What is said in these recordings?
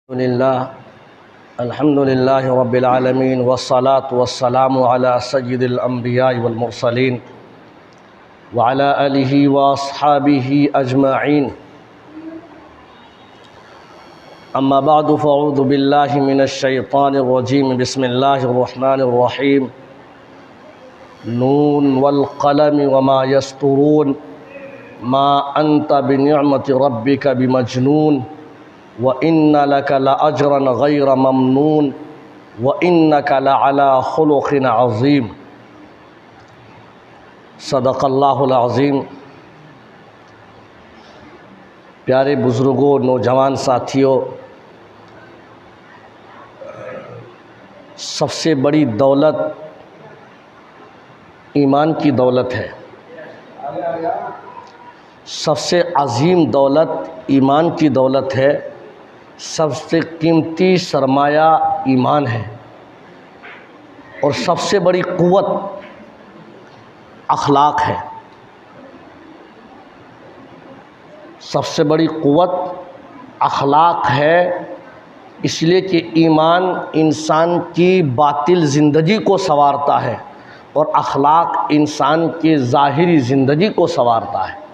अल्हम्दुलिल्लाह रब्बिल आलमीन वस्सलातु वस्सलामु अला सय्यिदिल अंबिया वल मुरसलीन व अला आलिहि व अस्हाबिहि अजमाइन। अम्मा बअदु फ़अऊज़ु बिल्लाहि मिनश शैतानिर रजीम। बिस्मिल्लाहिर रहमानिर रहीम। नून वल क़लम वमा यस्तुरून मा अंत बिनिअमति रब्बिका बिमजनून व इन्ना लका लअजरन गैर ममनून व इन्नका लअला खुलुक़िन अज़ीम। सदक़ल्लाहुल अज़ीम। प्यारे बुज़ुर्गों, नौजवान साथियों, सबसे बड़ी दौलत ईमान की दौलत है। सबसे अज़ीम दौलत ईमान की दौलत है। सबसे कीमती सरमाया ईमान है और सबसे बड़ी क़ुव्वत अखलाक है। सबसे बड़ी क़ुव्वत अखलाक है, इसलिए कि ईमान इंसान की बातिल ज़िंदगी को संवारता है और अखलाक इंसान की ज़ाहिरी ज़िंदगी को संवारता है।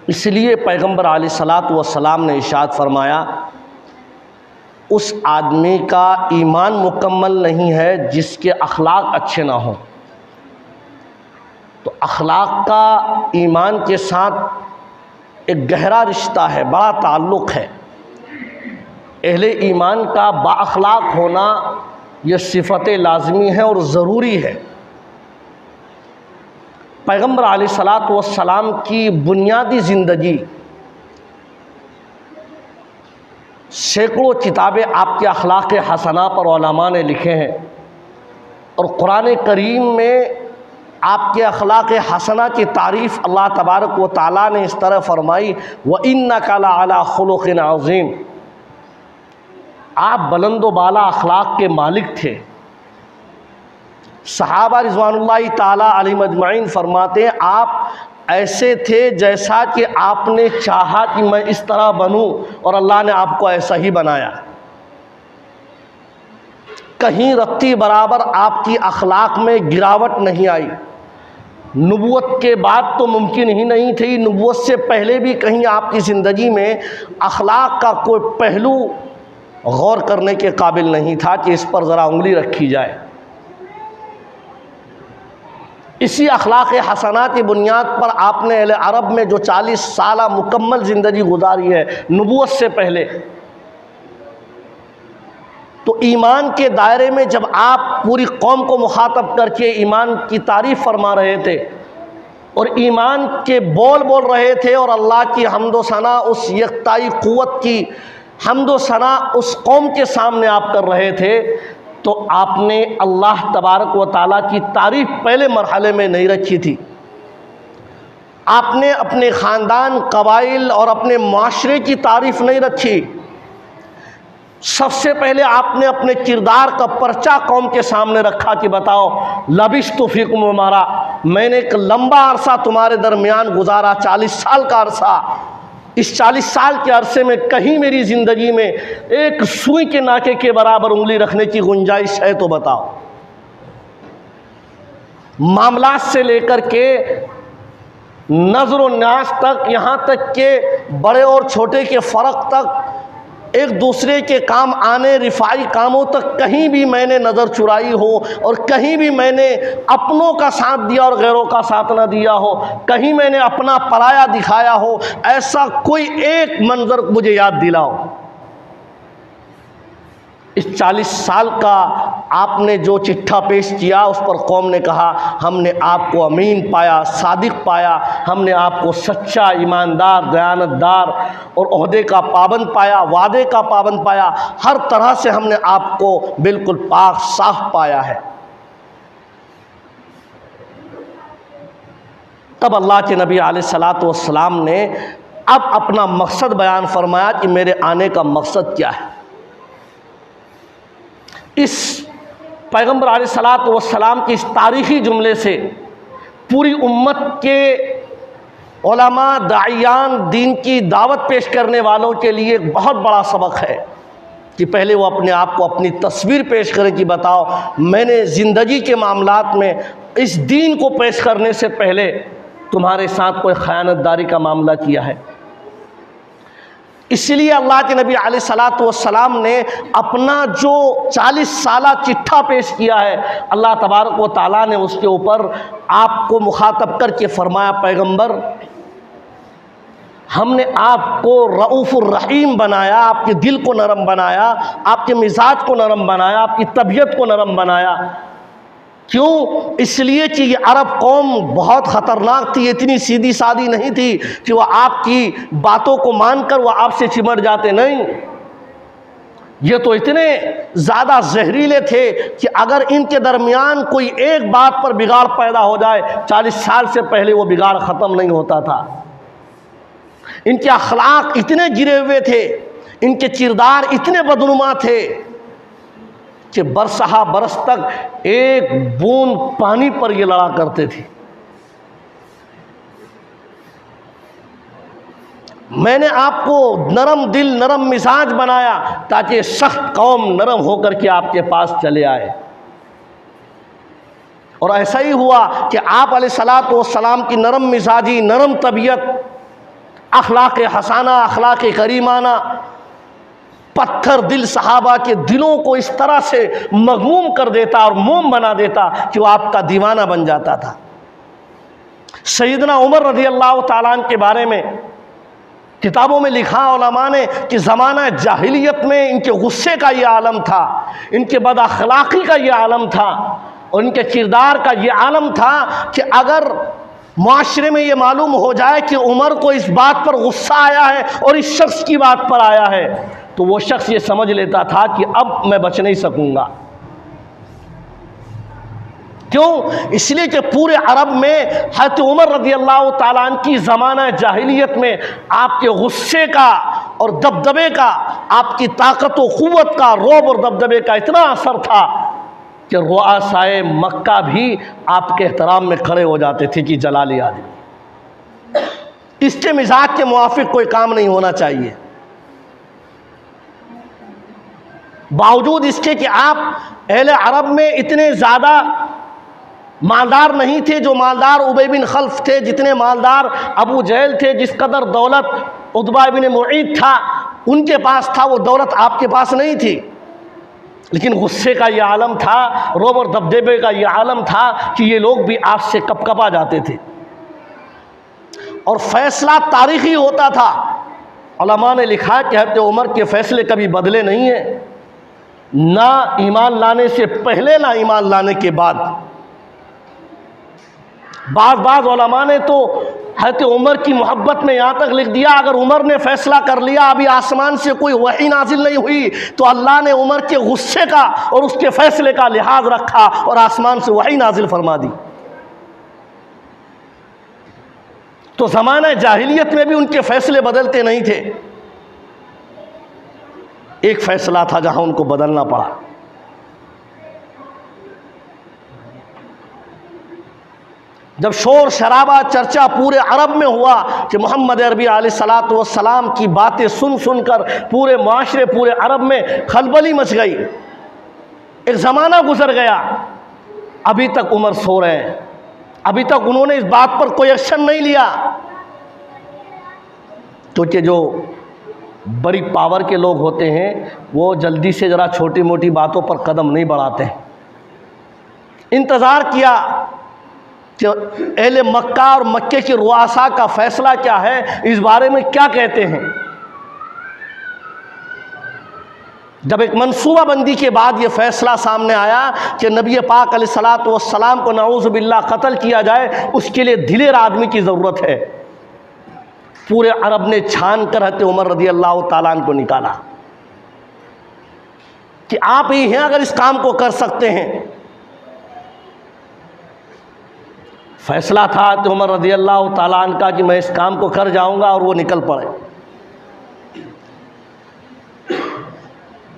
इसलिए पैगम्बर अलैहिस्सलातु वस्सलाम ने इरशाद फरमाया, उस आदमी का ईमान मुकम्मल नहीं है जिसके अखलाक अच्छे ना हों। तो अखलाक का ईमान के साथ एक गहरा रिश्ता है, बड़ा ताल्लुक़ है। अहले ईमान का बाअखलाक होना यह सिफ़त लाज़मी है और ज़रूरी है। पैगम्बर अलैहिस्सलातु वस्सलाम की बुनियादी ज़िंदगी, सैकड़ों किताबें आपके अखलाक़ हसना पर उलमा ने लिखे हैं और कुरान करीम में आपके अखलाक़ हसना की तारीफ़ अल्लाह तबारक व तआला ने इस तरह फरमाई, व इन्नका लअला खुलुक़िन अज़ीम। आप बुलंद बाला अखलाक के मालिक थे। सहाबा रिज़वानुल्लाहि ताला अलैहिम अजमईन फरमाते हैं, आप ऐसे थे जैसा कि आपने चाहा कि मैं इस तरह बनूं और अल्लाह ने आपको ऐसा ही बनाया। कहीं रत्ती बराबर आपकी अखलाक में गिरावट नहीं आई। नबूवत के बाद तो मुमकिन ही नहीं थी, नबूवत से पहले भी कहीं आपकी ज़िंदगी में अखलाक का कोई पहलू गौर करने के काबिल नहीं था कि इस पर ज़रा उंगली रखी जाए। इसी अखलाक़ हसना की बुनियाद पर आपने अहले अरब में जो 40 साल मुकम्मल ज़िंदगी गुजारी है नबूवत से पहले, तो ईमान के दायरे में जब आप पूरी कौम को मुखातब करके ईमान की तारीफ़ फरमा रहे थे और ईमान के बोल बोल रहे थे और अल्लाह की हम्दो सना, उस यकताई क़ुव्वत की हम्दो सना उस कौम के सामने आप कर रहे थे, तो आपने अल्लाह तबारक व ताला की तारीफ़ पहले मरहले में नहीं रखी थी। आपने अपने ख़ानदान, कबाइल और अपने माशरे की तारीफ़ नहीं रखी। सबसे पहले आपने अपने किरदार का पर्चा कौम के सामने रखा कि बताओ, लबिस्तु फ़ीकुम उमरा, मैंने एक लंबा अरसा तुम्हारे दरमियान गुजारा, 40 साल का अरसा। इस 40 साल के अरसे में कहीं मेरी ज़िंदगी में एक सुई के नाके के बराबर उंगली रखने की गुंजाइश है तो बताओ। मामलात से लेकर के नज़र व न्यास तक, यहाँ तक के बड़े और छोटे के फ़र्क तक, एक दूसरे के काम आने रिफाई कामों तक कहीं भी मैंने नज़र चुराई हो और कहीं भी मैंने अपनों का साथ दिया और गैरों का साथ ना दिया हो, कहीं मैंने अपना पराया दिखाया हो, ऐसा कोई एक मंजर मुझे याद दिलाओ। इस 40 साल का आपने जो चिट्ठा पेश किया उस पर कौम ने कहा, हमने आपको अमीन पाया, सादिक पाया, हमने आपको सच्चा, ईमानदार, दयानतदार और ओहदे का पाबंद पाया, वादे का पाबंद पाया, हर तरह से हमने आपको बिल्कुल पाक साफ पाया है। तब अल्लाह के नबी अलैहिस्सलातु वस्सलाम ने अब अपना मकसद बयान फरमाया कि मेरे आने का मकसद क्या है। इस पैगम्बर अलैहिस्सलातु वस्सलाम के इस तारीख़ी जुमले से पूरी उम्मत के उलमा दाइयान दीन की दावत पेश करने वालों के लिए एक बहुत बड़ा सबक है कि पहले वो अपने आप को अपनी तस्वीर पेश करें कि बताओ मैंने ज़िंदगी के मामलात में इस दीन को पेश करने से पहले तुम्हारे साथ कोई ख़यानतदारी का मामला किया है। इसलिए अल्लाह के नबी अलैहिस्सलातु वस्सलाम ने अपना जो 40 साला चिट्ठा पेश किया है, अल्लाह तबारक व तआला ने उसके ऊपर आपको मुखातब करके फरमाया, पैगंबर हमने आपको रऊफ़ुर रहीम बनाया, आपके दिल को नरम बनाया, आपके मिजाज को नरम बनाया, आपकी तबीयत को नरम बनाया। क्यों? इसलिए कि ये अरब कौम बहुत ख़तरनाक थी, इतनी सीधी सादी नहीं थी कि वह आपकी बातों को मानकर वह आपसे चिमट जाते, नहीं, ये तो इतने ज़्यादा जहरीले थे कि अगर इनके दरमियान कोई एक बात पर बिगाड़ पैदा हो जाए, 40 साल से पहले वो बिगाड़ ख़त्म नहीं होता था। इनके अखलाक इतने गिरे हुए थे, इनके किरदार इतने बदनुमा थे कि बरसहा बरस तक एक बूंद पानी पर ये लड़ा करते थे। मैंने आपको नरम दिल नरम मिजाज बनाया ताकि सख्त कौम नरम होकर के आपके पास चले आए। और ऐसा ही हुआ कि आप अलैहिस्सलातु वस्सलाम की नरम मिजाजी, नरम तबीयत, अखलाक हसाना, अखलाक करीमाना, पत्थर दिल सहाबा के दिलों को इस तरह से मगमूम कर देता और मोम बना देता कि वो आपका दीवाना बन जाता था। सैयदना उमर रज़ी अल्लाह ताला अन्हु के बारे में किताबों में लिखा उलमा ने कि ज़माना जाहिलियत में इनके गुस्से का ये आलम था, इनके बदअखलाक़ी का ये आलम था और इनके किरदार का ये आलम था कि अगर माशरे में ये मालूम हो जाए कि उमर को इस बात पर गुस्सा आया है और इस शख्स की बात पर आया है, तो वो शख्स ये समझ लेता था कि अब मैं बच नहीं सकूंगा। क्यों? इसलिए कि पूरे अरब में हज़रत उमर रज़ी अल्लाह ताला अन्हु की ज़माना जाहिलियत में आपके गुस्से का और दबदबे का, आपकी ताकत व क़ुव्वत का, रौब और दबदबे का इतना असर था कि रुआसाए मक्का भी आपके एहतराम में खड़े हो जाते थे कि जलाली आदमी, इसके मिजाज के मुआफिक कोई काम नहीं होना चाहिए। बावजूद इसके कि आप अहले अरब में इतने ज़्यादा मालदार नहीं थे जो मालदार उबय बिन खल्फ थे, जितने मालदार अबू जहल थे, जिस कदर दौलत उतबा बिन मुईद था उनके पास था, वो दौलत आपके पास नहीं थी। लेकिन गुस्से का ये आलम था, रौब और दबदबे का ये आलम था कि ये लोग भी आपसे कपकपा जाते थे और फैसला तारीखी होता था। उलमा ने लिखा कि हज़रत उमर के फैसले कभी बदले नहीं हैं, ना ईमान लाने से पहले ना ईमान लाने के बाद। बाज़ उलमा ने तो हज़रत उमर की मोहब्बत में यहाँ तक लिख दिया, अगर उमर ने फ़ैसला कर लिया, अभी आसमान से कोई वही नाजिल नहीं हुई, तो अल्लाह ने उमर के गुस्से का और उसके फ़ैसले का लिहाज रखा और आसमान से वही नाजिल फरमा दी। तो ज़माना जाहिलियत में भी उनके फ़ैसले बदलते नहीं थे। एक फ़ैसला था जहाँ उनको बदलना पड़ा। जब शोर शराबा चर्चा पूरे अरब में हुआ कि मोहम्मद अरबी अलैहिस्सलातु वस्सलाम की बातें सुन सुनकर पूरे माशरे, पूरे अरब में खलबली मच गई। एक ज़माना गुजर गया, अभी तक उमर सो रहे हैं, अभी तक उन्होंने इस बात पर कोई एक्शन नहीं लिया, क्योंकि जो बड़ी पावर के लोग होते हैं वो जल्दी से ज़रा छोटी मोटी बातों पर कदम नहीं बढ़ाते हैं। इंतज़ार किया कि अहले मक्का और मक्के के रुआसा का फ़ैसला क्या है, इस बारे में क्या कहते हैं। जब एक मनसूबाबंदी के बाद ये फ़ैसला सामने आया कि नबी पाक अलैहिस्सलातु वस्सलाम को नऊज़ु बिल्लाह कत्ल किया जाए, उसके लिए दिलेर आदमी की ज़रूरत है। पूरे अरब ने छान कर हज़रत उमर रज़ी अल्लाह ताला अन्हु को निकाला कि आप ही हैं अगर इस काम को कर सकते हैं। फैसला था तो उमर रज़ी अल्लाह ताला अन्हु का कि मैं इस काम को कर जाऊंगा, और वो निकल पड़े।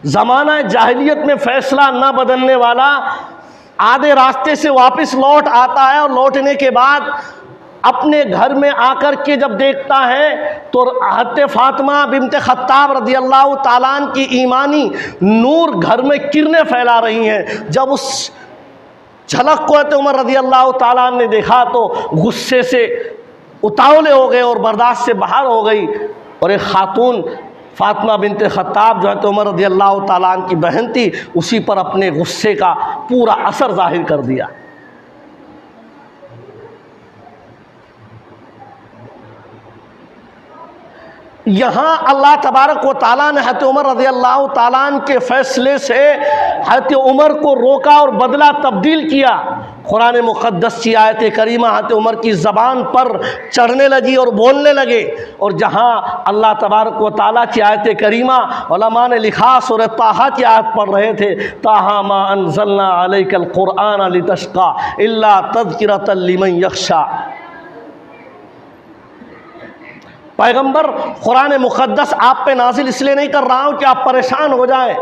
ज़माना जाहिलियत में फ़ैसला न बदलने वाला आधे रास्ते से वापस लौट आता है और लौटने के बाद अपने घर में आकर के जब देखता है तो हज़रत फ़ातिमा बिन्त ख़त्ताब रज़ियल्लाहु ताला अन्हा की ईमानी नूर घर में किरणें फैला रही हैं। जब उस झलक को हज़रत उमर रज़ियल्लाहु ताला अन्हा ने देखा तो गुस्से से उतावले हो गए और बर्दाश्त से बाहर हो गई। और एक खातून फ़ातिमा बिन्त ख़त्ताब जो हज़रत उमर रज़ियल्लाहु ताला अन्हा की बहन थी, उसी पर अपने गुस्से का पूरा असर ज़ाहिर कर दिया। यहाँ अल्लाह तबारक व तआला ने हज़रत उमर रज़ियल्लाहु ताला अन्हु के फ़ैसले से हज़रत उमर को रोका और बदला तब्दील किया। कुरान मुक़द्दस की आयत करीमा हज़रत उमर की ज़बान पर चढ़ने लगी और बोलने लगे। और जहाँ अल्लाह तबारक व तआला की आयत करीमा उलमा ने लिखा, सूरह ताहा की आयत पढ़ रहे थे, ताहा मा अंज़लना अलैकल क़ुरआन लितश्क़ा इल्ला तज़किरतल लिमन यख़्शा। पैगंबर कुरान मुक़द्दस आप पे नाजिल इसलिए नहीं कर रहा हूँ कि आप परेशान हो जाएं,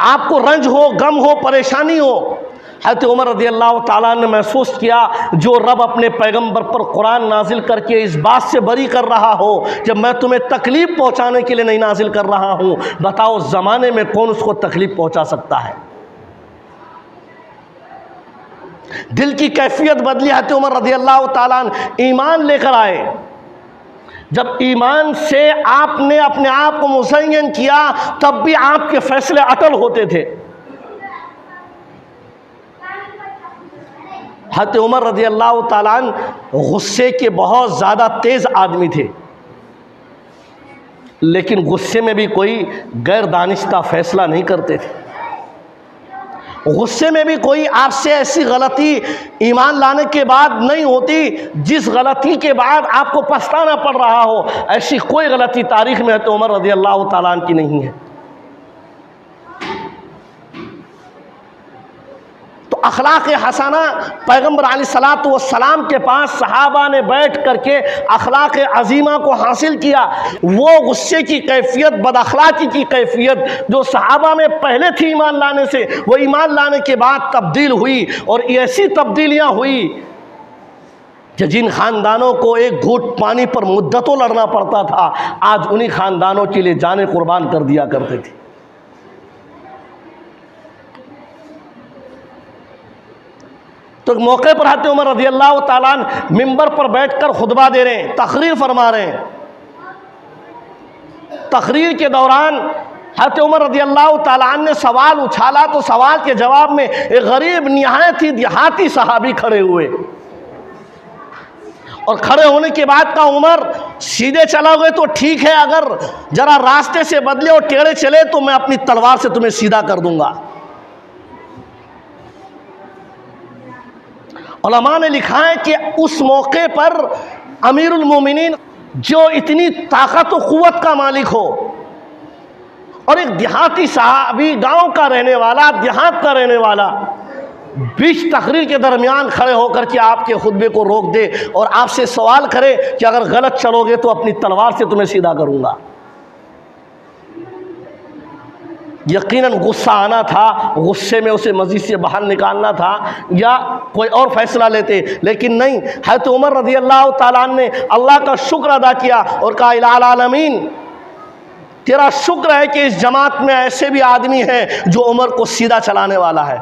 आपको रंज हो, गम हो, परेशानी हो। हज़रत उमर रज़ियल्लाहु ताला अन्हु ने महसूस किया जो रब अपने पैगंबर पर कुरान नाजिल करके इस बात से बरी कर रहा हो जब मैं तुम्हें तकलीफ़ पहुँचाने के लिए नहीं नाजिल कर रहा हूँ, बताओ ज़माने में कौन उसको तकलीफ़ पहुँचा सकता है। दिल की कैफियत बदली। हज़रत उमर रज़ियल्लाहु ताला अन्हु ईमान लेकर आए। जब ईमान से आपने अपने आप को मुज़य्यन किया तब भी आपके फैसले अटल होते थे। हज़रत उमर रज़ियल्लाहु ताला अन्हु गुस्से के बहुत ज़्यादा तेज़ आदमी थे, लेकिन गुस्से में भी कोई गैर दानिस्ता फैसला नहीं करते थे। गुस्से में भी कोई आपसे ऐसी गलती ईमान लाने के बाद नहीं होती जिस गलती के बाद आपको पछताना पड़ रहा हो। ऐसी कोई गलती तारीख़ में हज़रत उमर रज़ियल्लाहु ताला अन्हु की नहीं है। तो अखलाक़ हसना पैगंबर अलैहिस्सलातु वस्सलाम के पास सहाबा ने बैठ करके अखलाक़ अज़ीमा को हासिल किया। वो गुस्से की कैफियत, बदअखलाक़ी की कैफियत जो सहाबा में पहले थी ईमान लाने से, वो ईमान लाने के बाद तब्दील हुई। और ऐसी तब्दीलियाँ हुई कि जिन ख़ानदानों को एक घूंट पानी पर मुद्दतों लड़ना पड़ता था, आज उन्हीं ख़ानदानों के लिए जाने कुर्बान कर दिया करते थे। तो मौके पर हज़रत उमर रज़ियल्लाहु ताला अन्हु मिंबर पर बैठकर खुतबा दे रहे हैं, तकरीर फरमा रहे हैं। तकरीर के दौरान हज़रत उमर रज़ियल्लाहु ताला अन्हु ने सवाल उछाला तो सवाल के जवाब में एक गरीब निहायत ही देहाती सहाबी खड़े हुए। और खड़े होने के बाद का उमर सीधे चलोगे तो ठीक है, अगर ज़रा रास्ते से बदले और टेढ़े चले तो मैं अपनी तलवार से तुम्हें सीधा कर दूंगा। उलमा ने लिखा है कि उस मौके पर अमीरुल मोमिनीन जो इतनी ताकत व क़ुव्वत का मालिक हो और एक देहाती सहाबी, गांव का रहने वाला, देहात का रहने वाला, बीच तकरीर के दरमियान खड़े होकर के आपके खुतबे को रोक दे और आपसे सवाल करे कि अगर गलत चलोगे तो अपनी तलवार से तुम्हें सीधा करूँगा। यकीनन गुस्सा आना था, गुस्से में उसे मस्जिद से बाहर निकालना था या कोई और फैसला लेते, लेकिन नहीं। हज़रत उमर रज़ियल्लाहु ताला अन्हु ने अल्लाह का शुक्र अदा किया और कहा इलाल आलमीन, तेरा शुक्र है कि इस जमात में ऐसे भी आदमी हैं जो उमर को सीधा चलाने वाला है।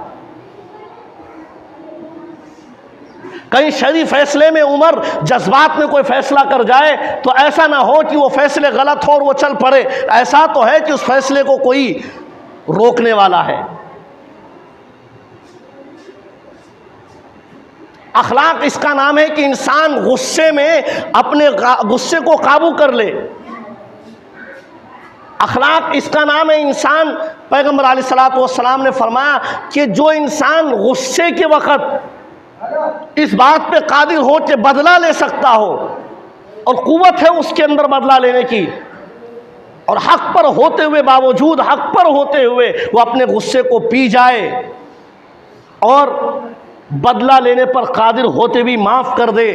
कहीं शरई फैसले में उमर जज्बात में कोई फैसला कर जाए तो ऐसा ना हो कि वो फैसले गलत हो और वो चल पड़े। ऐसा तो है कि उस फैसले को कोई रोकने वाला है। अखलाक इसका नाम है कि इंसान गुस्से में अपने गुस्से को काबू कर ले। अखलाक इसका नाम है इंसान, पैगंबर अलैहिस्सलातु वस्सलाम ने फरमाया कि जो इंसान गुस्से के वक़्त इस बात पे कादिर हो कि बदला ले सकता हो और कुव्वत है उसके अंदर बदला लेने की, और हक पर होते हुए, बावजूद हक पर होते हुए वो अपने गुस्से को पी जाए और बदला लेने पर कादिर होते भी माफ़ कर दे।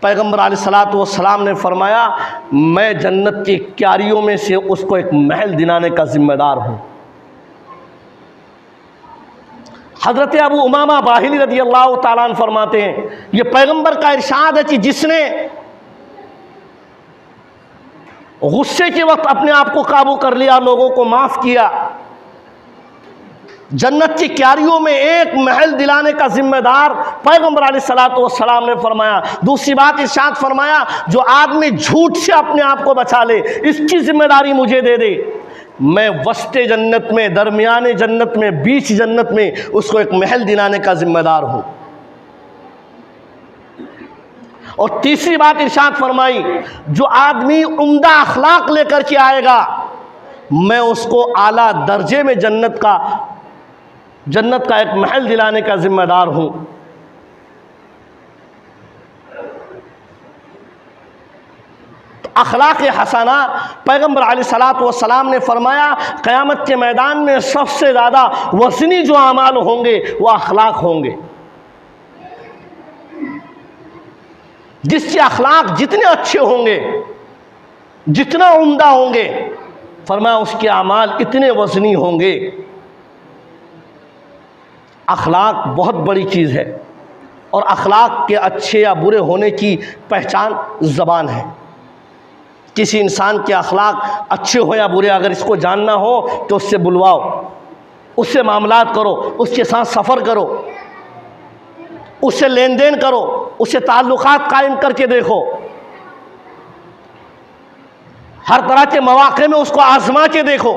पैगंबर अलैहिस्सलातु वस्सलाम ने फरमाया मैं जन्नत की क्यारियों में से उसको एक महल दिलाने का जिम्मेदार हूँ। हज़रत अबू उमामा बाहिली रज़ियल्लाहु ताला अन्हु फरमाते हैं, ये पैगंबर का इरशाद है कि जिसने गुस्से के वक्त अपने आप को काबू कर लिया, लोगों को माफ़ किया, जन्नत की क्यारियों में एक महल दिलाने का जिम्मेदार पैगंबर अलैहिस्सलातु वस्सलाम ने फरमाया। दूसरी बात इरशाद फरमाया, जो आदमी झूठ से अपने आप को बचा ले, इसकी जिम्मेदारी मुझे दे दे, मैं वस्ते जन्नत में, दरमियाने जन्नत में, बीच जन्नत में उसको एक महल दिलाने का जिम्मेदार हूँ। और तीसरी बात इरशाद फरमाई, जो आदमी उम्दा अखलाक लेकर के आएगा, मैं उसको आला दर्जे में जन्नत का एक महल दिलाने का जिम्मेदार हूँ। अखलाक हसना, पैगंबर अलैहिस्सलातु वस्सलाम ने फरमाया, क़यामत के मैदान में सबसे ज़्यादा वज़नी जो अमाल होंगे वो अखलाक होंगे। जिसके अखलाक जितने अच्छे होंगे, जितना उम्दा होंगे, फरमाया उसके अमाल इतने वज़नी होंगे। अखलाक बहुत बड़ी चीज़ है और अखलाक के अच्छे या बुरे होने की पहचान ज़बान है। किसी इंसान के अखलाक अच्छे हो या बुरे, अगर इसको जानना हो तो उससे बुलवाओ, उससे मामलात करो, उसके साथ सफ़र करो, उससे लेन देन करो, उससे ताल्लुकात कायम करके देखो, हर तरह के मौके में उसको आजमा के देखो।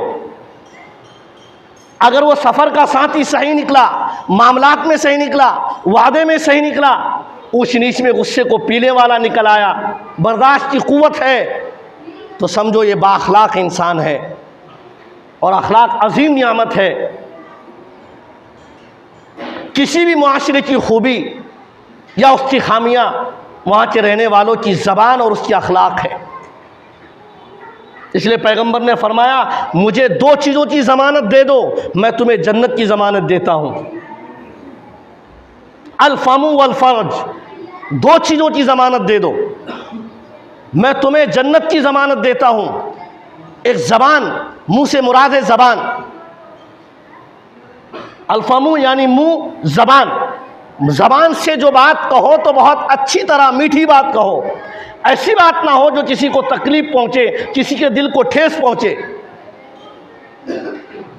अगर वो सफ़र का साथी सही निकला, मामलात में सही निकला, वादे में सही निकला, ऊंच नीच में गुस्से को पीने वाला निकल आया, बर्दाश्त की कुव्वत है, तो समझो ये बाअखलाक इंसान है। और अखलाक अजीम नियामत है। किसी भी मुआशरे की खूबी या उसकी खामियां वहाँ के रहने वालों की ज़बान और उसकी अखलाक है। इसलिए पैगंबर ने फरमाया, मुझे दो चीज़ों की ज़मानत दे दो, मैं तुम्हें जन्नत की ज़मानत देता हूँ। अल-फमु वल-फर्ज, दो चीज़ों की ज़मानत दे दो, मैं तुम्हें जन्नत की ज़मानत देता हूँ। एक ज़बान, मुँह से मुराद है ज़बान, अल-फमु यानी मुँह, ज़बान। ज़बान से जो बात कहो तो बहुत अच्छी तरह मीठी बात कहो, ऐसी बात ना हो जो किसी को तकलीफ पहुंचे, किसी के दिल को ठेस पहुंचे।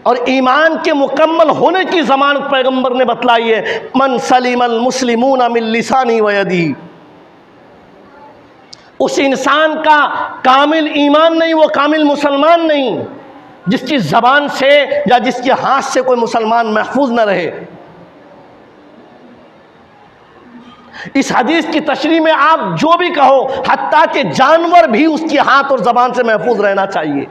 और ईमान के मुकम्मल होने की ज़मानत पैगंबर ने बतलाई है, मन सलिमल मुस्लिमून मिन लिसानी व यदी। उस इंसान का कामिल ईमान नहीं, वो कामिल मुसलमान नहीं जिसकी ज़बान से या जिसके हाथ से कोई मुसलमान महफूज न रहे। इस हदीस की तशरीह में आप जो भी कहो, हत्ता कि जानवर भी उसके हाथ और ज़बान से महफूज रहना चाहिए,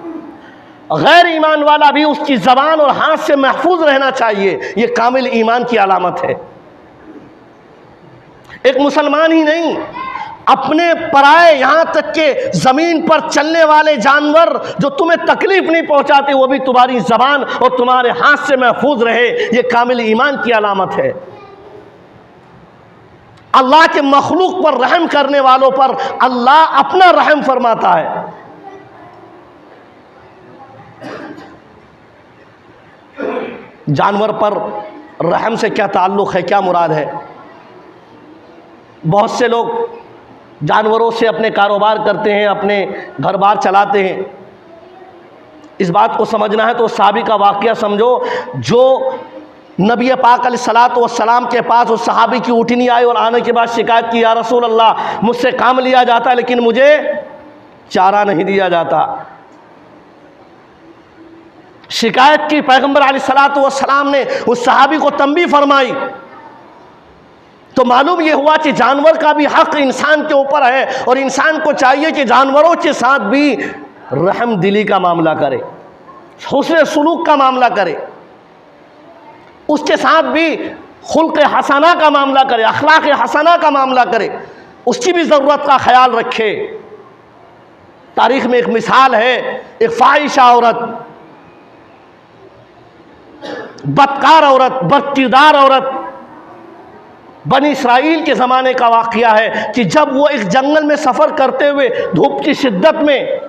गैर ईमान वाला भी उसकी ज़बान और हाथ से महफूज रहना चाहिए। ये कामिल ईमान की अलामत है। एक मुसलमान ही नहीं, अपने पराए, यहाँ तक के ज़मीन पर चलने वाले जानवर जो तुम्हें तकलीफ नहीं पहुँचाते, वो भी तुम्हारी ज़बान और तुम्हारे हाथ से महफूज रहे। ये कामिल ईमान की अलामत है। अल्लाह के मखलूक पर रहम करने वालों पर अल्लाह अपना रहम फरमाता है। जानवर पर रहम से क्या ताल्लुक़ है, क्या मुराद है? बहुत से लोग जानवरों से अपने कारोबार करते हैं, अपने घर बार चलाते हैं। इस बात को समझना है तो साहबी का वाक़या समझो, जो नबी पाक अलैहिस्सलातु वस्सलाम के पास उस सहाबी की ऊँटनी आई और आने के बाद शिकायत की, या रसूल अल्लाह, मुझसे काम लिया जाता है लेकिन मुझे चारा नहीं दिया जाता। शिकायत की, पैगंबर अलैहिस्सलातु वस्सलाम ने उस सहाबी को तंबीह फरमाई, तो मालूम ये हुआ कि जानवर का भी हक़ इंसान के ऊपर है और इंसान को चाहिए कि जानवरों के साथ भी रहम दिली का मामला करे, हुस्न सुलूक का मामला करे, उसके साथ भी खुल्क़ हसना का मामला करे, अखलाक़ हसना का मामला करे, उसकी भी ज़रूरत का ख्याल रखे। तारीख़ में एक मिसाल है, एक फ़ाहिशा औरत, बदकार औरत, बदकिरदार औरत, बनी इसराइल के ज़माने का वाक़या है कि जब वो एक जंगल में सफ़र करते हुए धूप की शिद्दत में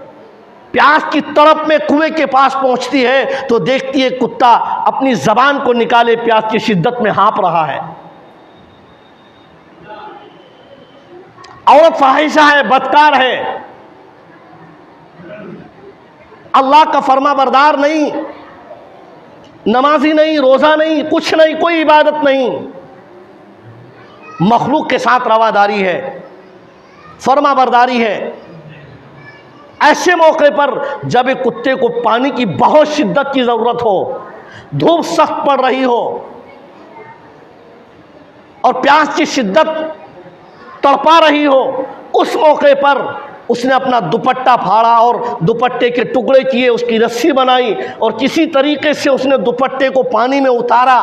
प्यास की तड़प में कुएं के पास पहुंचती है तो देखती है कुत्ता अपनी जबान को निकाले प्यास की शिद्दत में हाँफ रहा है। औरत फाहिशा है, बदकार है, अल्लाह का फरमाबरदार नहीं, नमाजी नहीं, रोजा नहीं, कुछ नहीं, कोई इबादत नहीं, मखलूक के साथ रवादारी है, फरमाबरदारी है। ऐसे मौके पर जब एक कुत्ते को पानी की बहुत शिद्दत की ज़रूरत हो, धूप सख्त पड़ रही हो और प्यास की शिद्दत तड़पा रही हो, उस मौके पर उसने अपना दुपट्टा फाड़ा और दुपट्टे के टुकड़े किए, उसकी रस्सी बनाई और किसी तरीके से उसने दुपट्टे को पानी में उतारा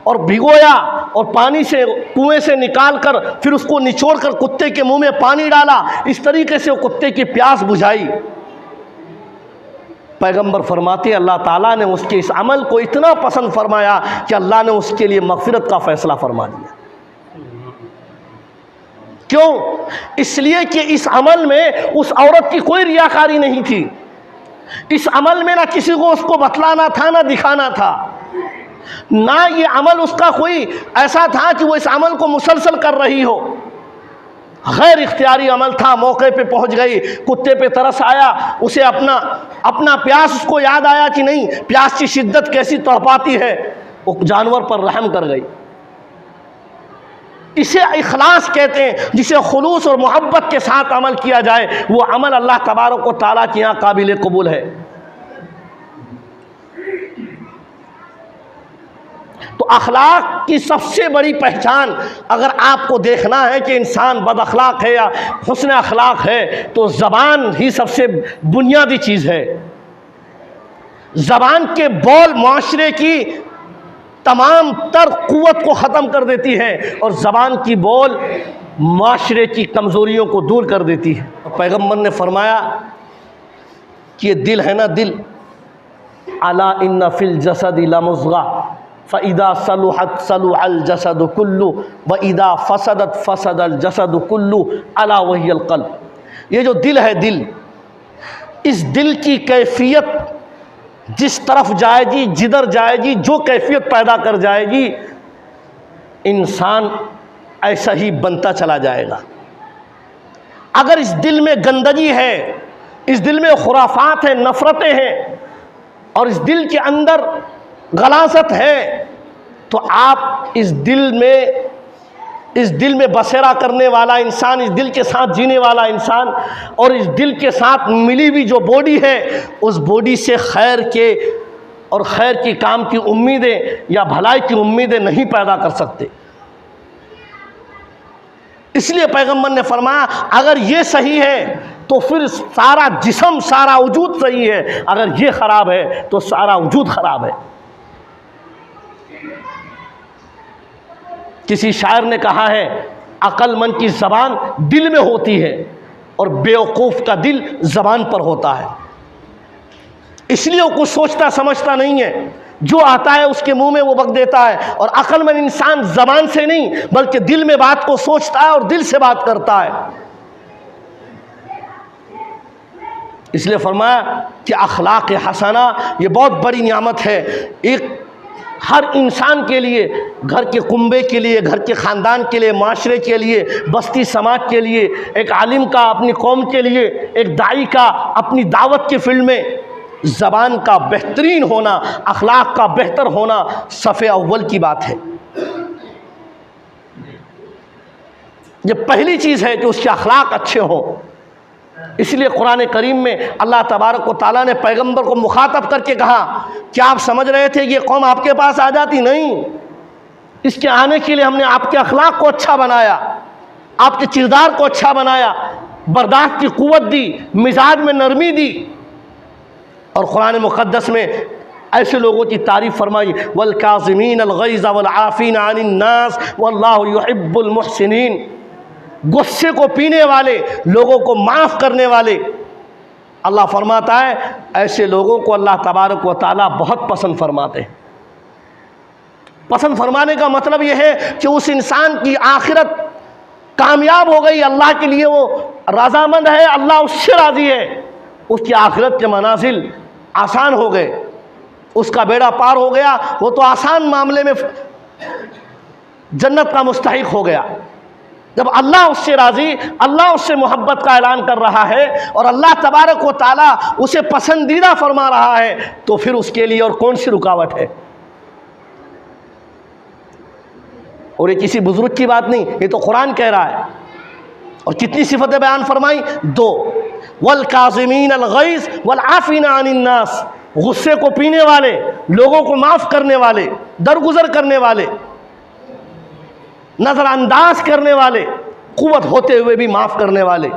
और भिगोया और पानी से कुएं से निकालकर फिर उसको निचोड़कर कुत्ते के मुंह में पानी डाला। इस तरीके से वो कुत्ते की प्यास बुझाई। पैगंबर फरमाते अल्लाह ताला ने उसके इस अमल को इतना पसंद फरमाया कि अल्लाह ने उसके लिए मग़फ़िरत का फ़ैसला फरमा दिया। क्यों? इसलिए कि इस अमल में उस औरत की कोई रियाकारी नहीं थी। इस अमल में ना किसी को उसको बतलाना था, ना दिखाना था, ना ये अमल उसका कोई ऐसा था कि वो इस अमल को मुसलसल कर रही हो। गैर इख्तियारी अमल था। मौके पे पहुंच गई, कुत्ते पे तरस आया, उसे अपना प्यास उसको याद आया कि नहीं, प्यास की शिद्दत कैसी तड़पाती है, वो जानवर पर रहम कर गई। इसे इखलास कहते हैं, जिसे खुलूस और मोहब्बत के साथ अमल किया जाए, वो अमल अल्लाह तबारक व तआला के यहाँ काबिल कबूल है। तो अखलाक की सबसे बड़ी पहचान, अगर आपको देखना है कि इंसान बद अखलाक है या हुस्न अखलाक है, तो ज़बान ही सबसे बुनियादी चीज़ है। ज़बान के बोल माशरे की तमाम तर क़ुव्वत को ख़त्म कर देती है और ज़बान की बोल माशरे की कमज़ोरियों को दूर कर देती है। पैगम्बर ने फरमाया कि ये दिल है ना, दिल, अला इन्ना फिल जसदी लमुज़ग़ा फ़इदा सलुहत सलुहल जसद कुल्लु व इदा फसदत फसदल जसद कुल्लु अला वहियल क़ल्ब। ये जो दिल है, दिल, इस दिल की कैफियत जिस तरफ जाएगी, जिधर जाएगी, जो कैफियत पैदा कर जाएगी, इंसान ऐसा ही बनता चला जाएगा। अगर इस दिल में गंदगी है, इस दिल में खुराफात है, नफ़रतें हैं और इस दिल के अंदर गलाज़त है, तो आप इस दिल में बसेरा करने वाला इंसान, इस दिल के साथ जीने वाला इंसान और इस दिल के साथ मिली हुई जो बॉडी है, उस बॉडी से खैर के और खैर की काम की उम्मीदें या भलाई की उम्मीदें नहीं पैदा कर सकते। इसलिए पैगंबर ने फरमाया अगर ये सही है तो फिर सारा जिस्म, सारा वजूद सही है, अगर ये ख़राब है तो सारा वजूद ख़राब है। किसी शायर ने कहा है, अक्लमंद की ज़बान दिल में होती है और बेवकूफ़ का दिल ज़बान पर होता है। इसलिए वो कुछ सोचता समझता नहीं है, जो आता है उसके मुंह में वो बक देता है। और अक्लमंद इंसान ज़बान से नहीं बल्कि दिल में बात को सोचता है और दिल से बात करता है। इसलिए फरमाया कि अखलाक हसना ये बहुत बड़ी नियामत है। एक हर इंसान के लिए, घर के कुंबे के लिए, घर के ख़ानदान के लिए, माशरे के लिए, बस्ती समाज के लिए, एक आलिम का अपनी कौम के लिए, एक दाई का अपनी दावत के फील्ड में ज़बान का बेहतरीन होना, अखलाक का बेहतर होना सफ़े अव्वल की बात है। ये पहली चीज़ है कि उसके अखलाक अच्छे हों। इसलिए कुरान करीम में अल्लाह तबारक व तआला ने पैगंबर को मुखातब करके कहा, क्या आप समझ रहे थे कि ये कौम आपके पास आ जाती? नहीं, इसके आने के लिए हमने आपके अखलाक को अच्छा बनाया, आपके किरदार को अच्छा बनाया, बर्दाश्त की क़ुव्वत दी, मिजाज में नरमी दी। और कुरान मुक़द्दस में ऐसे लोगों की तारीफ़ फरमाई, वल काज़िमीन अल गैज़ वल आफ़ीन अनिन नास वल्लाहु युहिब्बुल मुहसिनीन। गुस्से को पीने वाले, लोगों को माफ़ करने वाले। अल्लाह फरमाता है ऐसे लोगों को अल्लाह तबारक व तआला बहुत पसंद फरमाते हैं। पसंद फरमाने का मतलब यह है कि उस इंसान की आखिरत कामयाब हो गई, अल्लाह के लिए वो रज़ामंद है, अल्लाह उससे राज़ी है, उसकी आखिरत के मनाजिल आसान हो गए, उसका बेड़ा पार हो गया, वो तो आसान मामले में जन्नत का मुस्तहिक हो गया। जब अल्लाह उससे राज़ी, अल्लाह उससे मोहब्बत का ऐलान कर रहा है और अल्लाह तबारक व तआला उसे पसंदीदा फरमा रहा है, तो फिर उसके लिए और कौन सी रुकावट है। और ये किसी बुजुर्ग की बात नहीं, ये तो कुरान कह रहा है। और कितनी सिफतें बयान फरमाई? 2, वल काज़िमीन अल गैज़ वल आफ़ीना अनिन नास, गुस्से को पीने वाले, लोगों को माफ़ करने वाले, दरगुजर करने वाले, नज़रअंदाज करने वाले, कुव्वत होते हुए भी माफ़ करने वाले,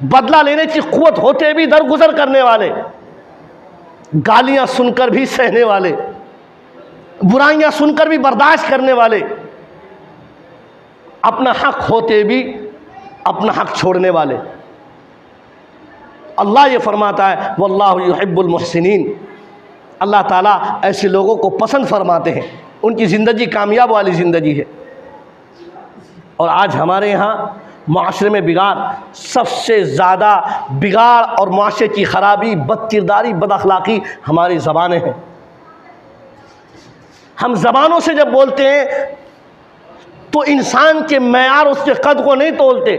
बदला लेने की कुव्वत होते भी दरगुजर करने वाले, गालियाँ सुनकर भी सहने वाले, बुराइयाँ सुनकर भी बर्दाश्त करने वाले, अपना हक होते भी अपना हक छोड़ने वाले। अल्लाह ये फरमाता है वल्लाहु युहिब्बुल मुहसिनीन, अल्लाह ताला ऐसे लोगों को पसंद फरमाते हैं, उनकी ज़िंदगी कामयाब वाली ज़िंदगी है। और आज हमारे यहाँ माशरे में बिगाड़, सबसे ज़्यादा बिगाड़ और माशरे की ख़राबी, बदकिरदारी, बदअखलाक़ी हमारी ज़बानें हैं। हम ज़बानों से जब बोलते हैं तो इंसान के मैयार, उसके कद को नहीं तोलते।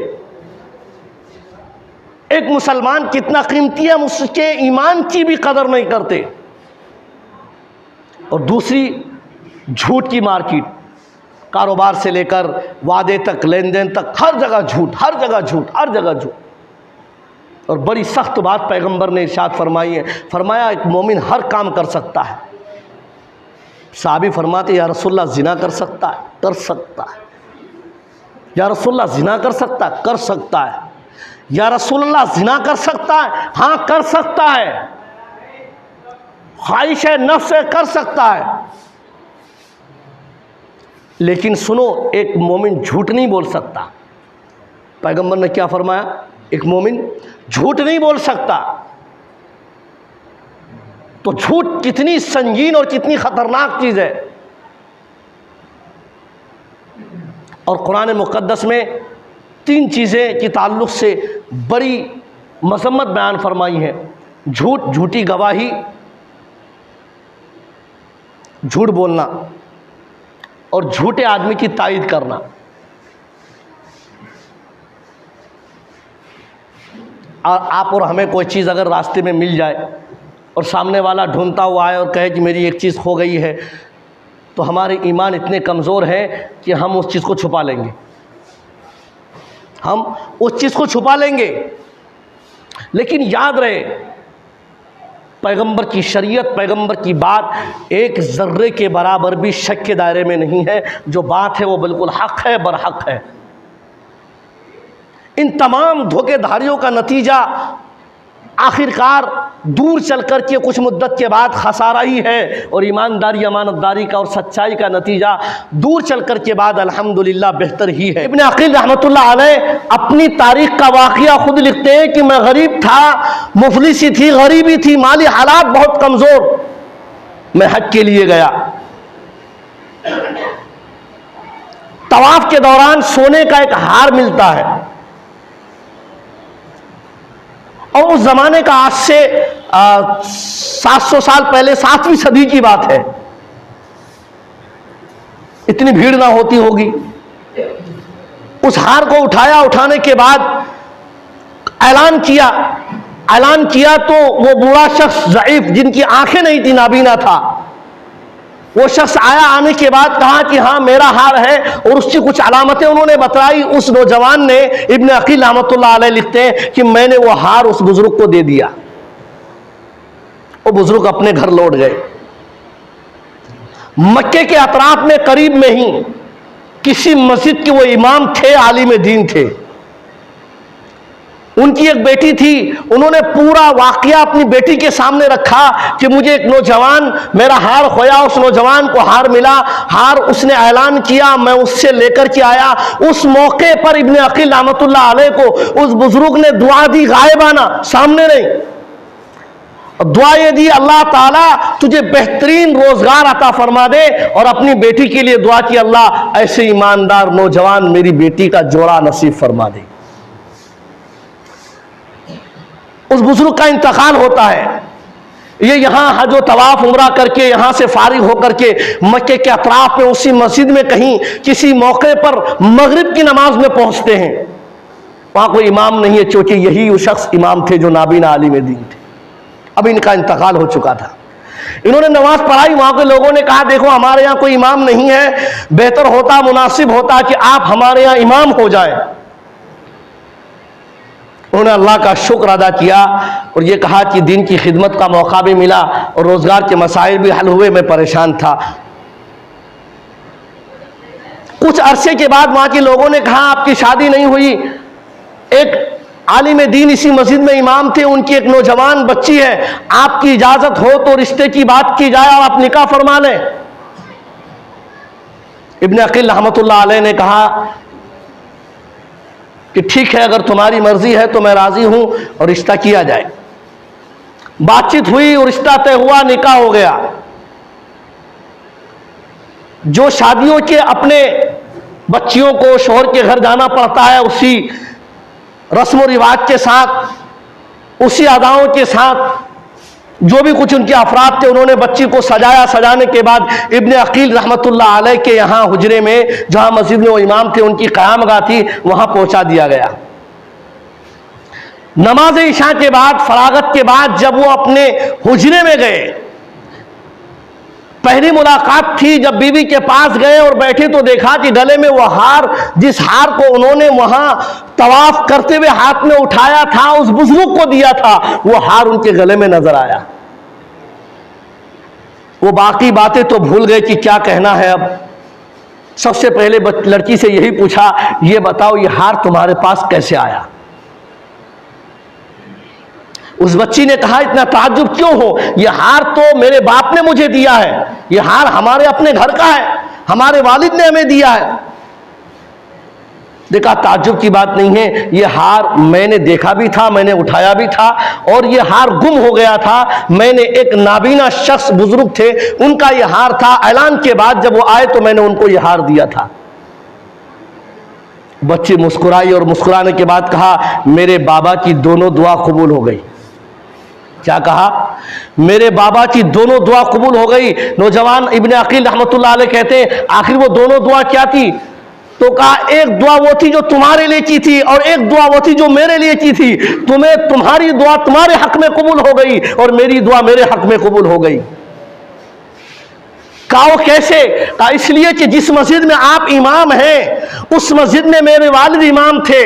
एक मुसलमान कितना कीमती है, हम उसके ईमान की भी कदर नहीं करते। और दूसरी, झूठ की मार्केट, कारोबार से लेकर वादे तक, लेन देन तक, हर जगह झूठ, हर जगह झूठ, हर जगह झूठ। और बड़ी सख्त बात पैगंबर ने इरशाद फरमाई है, फरमाया एक मोमिन हर काम कर सकता है। साहबी फरमाते या रसूलल्लाह जिना कर सकता है? कर सकता है। या रसूलल्लाह जिना कर सकता है? कर सकता है। या रसूलल्लाह जिना कर सकता है? हाँ कर सकता है। ख्वाहिश नफ्स से कर सकता है। लेकिन सुनो, एक मोमिन झूठ नहीं बोल सकता। पैगंबर ने क्या फरमाया? एक मोमिन झूठ नहीं बोल सकता। तो झूठ कितनी संगीन और कितनी ख़तरनाक चीज़ है। और कुरान मुक़द्दस में 3 चीज़ें की ताल्लुक़ से बड़ी मज़म्मत बयान फरमाई है। झूठ, झूठी गवाही, झूठ बोलना और झूठे आदमी की तायीद करना। और आप और हमें कोई चीज़ अगर रास्ते में मिल जाए और सामने वाला ढूंढता हुआ आए और कहे कि मेरी एक चीज़ खो गई है, तो हमारे ईमान इतने कमज़ोर हैं कि हम उस चीज़ को छुपा लेंगे। हम उस चीज़ को छुपा लेंगे। लेकिन याद रहे, पैगंबर की शरीयत, पैगंबर की बात एक ज़र्रे के बराबर भी शक के दायरे में नहीं है। जो बात है वो बिल्कुल हक़ है, बरहक़ है। इन तमाम धोखेधारियों का नतीजा आखिरकार दूर चल कर के कुछ मुद्दत के बाद खसारा ही है। और ईमानदारी, अमानतदारी का और सच्चाई का नतीजा दूर चल कर के बाद अल्हम्दुलिल्लाह बेहतर ही है। इब्न अक़ील रहमतुल्लाह अलैह अपनी तारीख़ का वाक़या खुद लिखते हैं कि मैं गरीब था, मुफलिसी थी, गरीबी थी, माली हालात बहुत कमज़ोर। मैं हज के लिए गया, तवाफ़ के दौरान सोने का एक हार मिलता है। और उस ज़माने का आज से 700 साल पहले, 7वीं सदी की बात है, इतनी भीड़ ना होती होगी। उस हार को उठाया, उठाने के बाद ऐलान किया तो वो बूढ़ा शख्स, ज़ईफ़, जिनकी आंखें नहीं थी, नाबीना था, वो शख्स आया। आने के बाद कहा कि हाँ मेरा हार है, और उसकी कुछ अलामतें उन्होंने बताई। उस नौजवान ने, इब्न अक़ील रहमतुल्लाह अलैह लिखते हैं कि मैंने वो हार उस बुजुर्ग को दे दिया। वो बुजुर्ग अपने घर लौट गए। मक्के के अतराफ में, करीब में ही किसी मस्जिद के वो इमाम थे, आलिम दीन थे। उनकी एक बेटी थी। उन्होंने पूरा वाकया अपनी बेटी के सामने रखा कि मुझे एक नौजवान, मेरा हार खोया, उस नौजवान को हार मिला, हार उसने ऐलान किया, मैं उससे लेकर के आया। उस मौके पर इब्न अक़ील रहमतुल्लाह अलैह को उस बुजुर्ग ने दुआ दी, गायबाना, सामने नहीं। और दुआ ये दी, अल्लाह ताला तुझे बेहतरीन रोजगार अता फरमा दे। और अपनी बेटी के लिए दुआ की, अल्लाह ऐसे ईमानदार नौजवान मेरी बेटी का जोड़ा नसीब फरमा दे। उस बुजुर्ग का इंतकाल होता है। ये यहाँ हज तवाफ उम्रा करके यहाँ से फारिग होकर के मक्के के अतराफ में उसी मस्जिद में कहीं किसी मौके पर मगरिब की नमाज में पहुँचते हैं। वहाँ कोई इमाम नहीं है, क्योंकि यही वो शख्स इमाम थे जो नाबीना आलिम दीन थे। अब इनका इंतकाल हो चुका था। इन्होंने नमाज पढ़ाई, वहाँ के लोगों ने कहा देखो हमारे यहाँ कोई इमाम नहीं है, बेहतर होता, मुनासिब होता कि आप हमारे यहाँ इमाम हो जाए। उन्होंने अल्लाह का शुक्र अदा किया और ये कहा कि दीन की खिदमत का मौका भी मिला और रोज़गार के मसाइल भी हल हुए, मैं परेशान था। कुछ अरसे के बाद वहाँ के लोगों ने कहा आपकी शादी नहीं हुई, एक आलिम दीन इसी मस्जिद में इमाम थे, उनकी एक नौजवान बच्ची है, आपकी इजाज़त हो तो रिश्ते की बात की जाए और आप निकाह फरमा लें। इब्न अकील रहमतुल्लाह अलैह ने कहा कि ठीक है, अगर तुम्हारी मर्जी है तो मैं राजी हूं और रिश्ता किया जाए। बातचीत हुई और रिश्ता तय हुआ, निकाह हो गया। जो शादियों के अपने बच्चियों को शौहर के घर जाना पड़ता है, उसी रस्म व रिवाज के साथ, उसी अदाओं के साथ, जो भी कुछ उनके अफराद थे, उन्होंने बच्ची को सजाया। सजाने के बाद इब्ने अकील रहमतुल्लाह अलैह के यहाँ हुजरे में, जहाँ मस्जिद में वो इमाम थे, उनकी क़यामगाह थी, वहाँ पहुँचा दिया गया। नमाज इशा के बाद, फरागत के बाद जब वो अपने हुजरे में गए, पहली मुलाकात थी, जब बीवी के पास गए और बैठे तो देखा कि गले में वो हार, जिस हार को उन्होंने वहां तवाफ करते हुए हाथ में उठाया था, उस बुजुर्ग को दिया था, वो हार उनके गले में नजर आया। वो बाकी बातें तो भूल गए कि क्या कहना है। अब सबसे पहले लड़की से यही पूछा, ये बताओ ये हार तुम्हारे पास कैसे आया? उस बच्ची ने कहा इतना ताज्जुब क्यों हो, यह हार तो मेरे बाप ने मुझे दिया है, यह हार हमारे अपने घर का है, हमारे वालिद ने हमें दिया है। देखा ताज्जुब की बात नहीं है, यह हार मैंने देखा भी था, मैंने उठाया भी था और यह हार गुम हो गया था। मैंने एक नाबीना शख्स बुजुर्ग थे, उनका यह हार था, ऐलान के बाद जब वो आए तो मैंने उनको यह हार दिया था। बच्ची मुस्कुराई और मुस्कुराने के बाद कहा मेरे बाबा की दोनों दुआ कबूल हो गई। क्या कहा? मेरे बाबा की दोनों दुआ कबूल हो गई। नौजवान इब्ने अकील रहमतुल्लाह अलैह कहते हैं आखिर वो दोनों दुआ क्या थी? तो कहा एक दुआ वो थी जो तुम्हारे लिए की थी और एक दुआ वो थी जो मेरे लिए की थी। तुम्हारी दुआ तुम्हारे हक में कबूल हो गई और मेरी दुआ मेरे हक में कबूल हो गई। कहा कैसे? कहा इसलिए कि जिस मस्जिद में आप इमाम हैं उस मस्जिद में मेरे वालिद इमाम थे।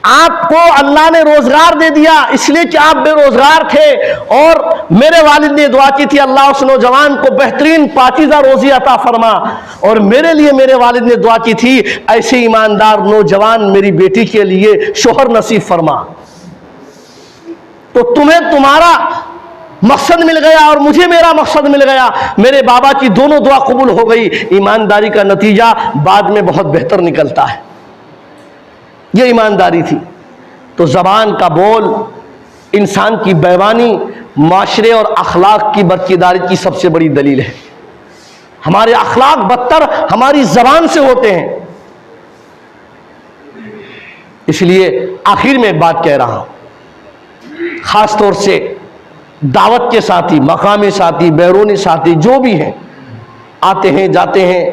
आपको अल्लाह ने रोजगार दे दिया इसलिए कि आप बेरोजगार थे और मेरे वालिद ने दुआ की थी अल्लाह उस नौजवान को बेहतरीन पाकीज़ा रोजी अता फरमा, और मेरे लिए मेरे वालिद ने दुआ की थी ऐसे ईमानदार नौजवान मेरी बेटी के लिए शोहर नसीब फरमा। तो तुम्हें तुम्हारा मकसद मिल गया और मुझे मेरा मकसद मिल गया। मेरे बाबा की दोनों दुआ कबूल हो गई। ईमानदारी का नतीजा बाद में बहुत बेहतर निकलता है। ये ईमानदारी थी। तो ज़बान का बोल इंसान की बेईमानी, माशरे और अखलाक की बरकिदारी की सबसे बड़ी दलील है। हमारे अखलाक बदतर हमारी ज़बान से होते हैं। इसलिए आखिर में एक बात कह रहा हूं, खास तौर से दावत के साथी, मकामी साथी, बैरूनी साथी जो भी हैं, आते हैं जाते हैं,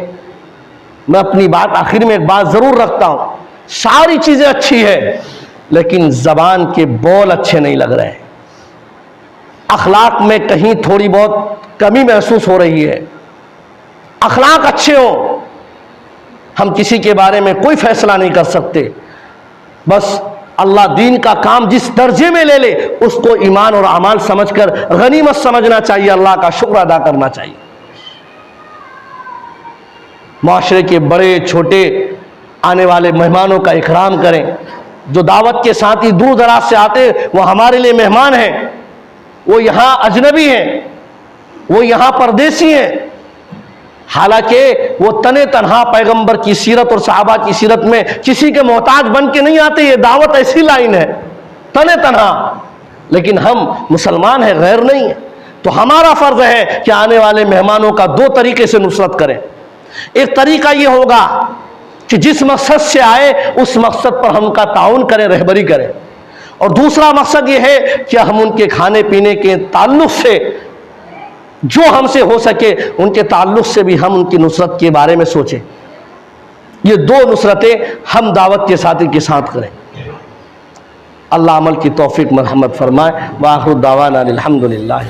मैं अपनी बात आखिर में एक बात ज़रूर रखता हूं, सारी चीज़ें अच्छी है लेकिन ज़बान के बोल अच्छे नहीं लग रहे हैं। अखलाक में कहीं थोड़ी बहुत कमी महसूस हो रही है। अखलाक अच्छे हो, हम किसी के बारे में कोई फैसला नहीं कर सकते। बस अल्लाह दीन का काम जिस दर्जे में ले ले उसको ईमान और अमाल समझकर गनीमत समझना चाहिए, अल्लाह का शुक्र अदा करना चाहिए। माशरे के बड़े छोटे आने वाले मेहमानों का इकराम करें। जो दावत के साथ ही दूर दराज से आते वो हमारे लिए मेहमान हैं, वो यहाँ अजनबी हैं, वो यहाँ परदेसी हैं। हालांकि वो तने तनहा पैगंबर की सीरत और सहाबा की सीरत में किसी के मोहताज बन के नहीं आते। ये दावत ऐसी लाइन है, तने तनहा। लेकिन हम मुसलमान हैं, गैर नहीं है, तो हमारा फर्ज है कि आने वाले मेहमानों का दो तरीके से नुसरत करें। एक तरीका ये होगा कि जिस मकसद से आए उस मकसद पर हम उनका ताउन करें, रहबरी करें, और दूसरा मकसद ये है कि हम उनके खाने पीने के ताल्लुक़ से जो हमसे हो सके उनके ताल्लुक़ से भी हम उनकी नुसरत के बारे में सोचें। ये दो नुसरतें हम दावत के साथी के साथ करें। अल्लाह अमल की तौफीक मरहमत फरमाए। वाखिर दावाना अल्हम्दुलिल्लाह।